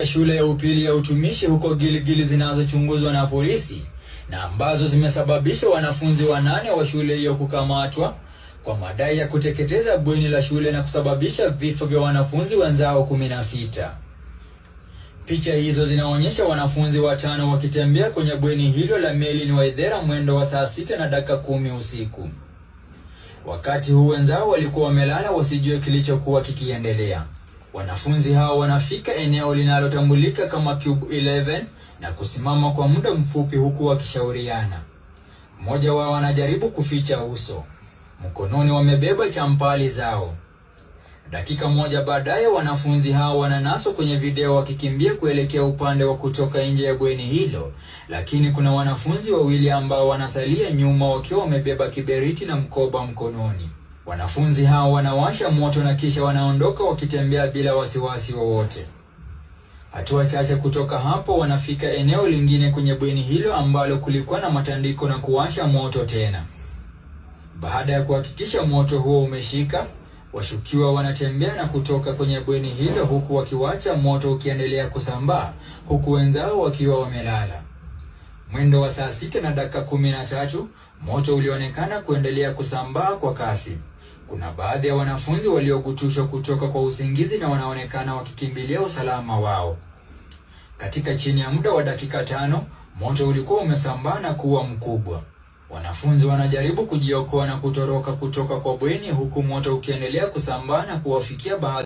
Shule ya upili ya utumishi huko Gilgil zinazochunguzwa na polisi na ambazo zimesababisha wanafunzi 8 wa shule hiyo kukamatwa kwa madai ya kuteketeza bweni la shule na kusababisha vifo vya wanafunzi wenzao 16. Picha hizo zinaonyesha wanafunzi 5 wakitembea kwenye bweni hilo la Melin Waithera mwendo wa saa 6:10 usiku. Wakati huu wenzao walikuwa wamelala wasijue kilichokuwa kikiendelea. Wanafunzi hao wanafika eneo linalotambulika kama Cube 11 na kusimama kwa muda mfupi huku wakishauriana. Mmoja wao anajaribu kuficha uso. Mkononi wamebeba champali zao. Dakika moja baadaye wanafunzi hao wananaswa kwenye video wakikimbia kuelekea upande wa kutoka nje ya bweni hilo, lakini kuna wanafunzi wawili ambao wanasalia nyuma wakiwa wamebeba kiberiti na mkoba mkononi. Wanafunzi hao wanawasha moto na kisha wanaondoka wakitembea bila wasiwasi wowote. Hatua chache kutoka hapo wanafika eneo lingine kwenye bweni hilo ambalo kulikuwa na matandiko na kuwasha moto tena. Baada ya kuhakikisha moto huo umeshika, washukiwa wanatembea na kutoka kwenye bweni hilo huku wakiwacha moto ukiendelea kusambaa huku wenzao wakiwa wamelala. Mwendo wa saa 6:13 moto ulionekana kuendelea kusambaa kwa kasi. Kuna baadhi ya wanafunzi waliogutushwa kutoka kwa usingizi na wanaonekana wakikimbilia usalama wao. Katika chini ya muda wa dakika 5, moto ulikuwa umesambaa na kuwa mkubwa. Wanafunzi wanajaribu kujiokoa na kutoroka kutoka kwa bweni huku moto ukiendelea kusambaa na kuwafikia baadhi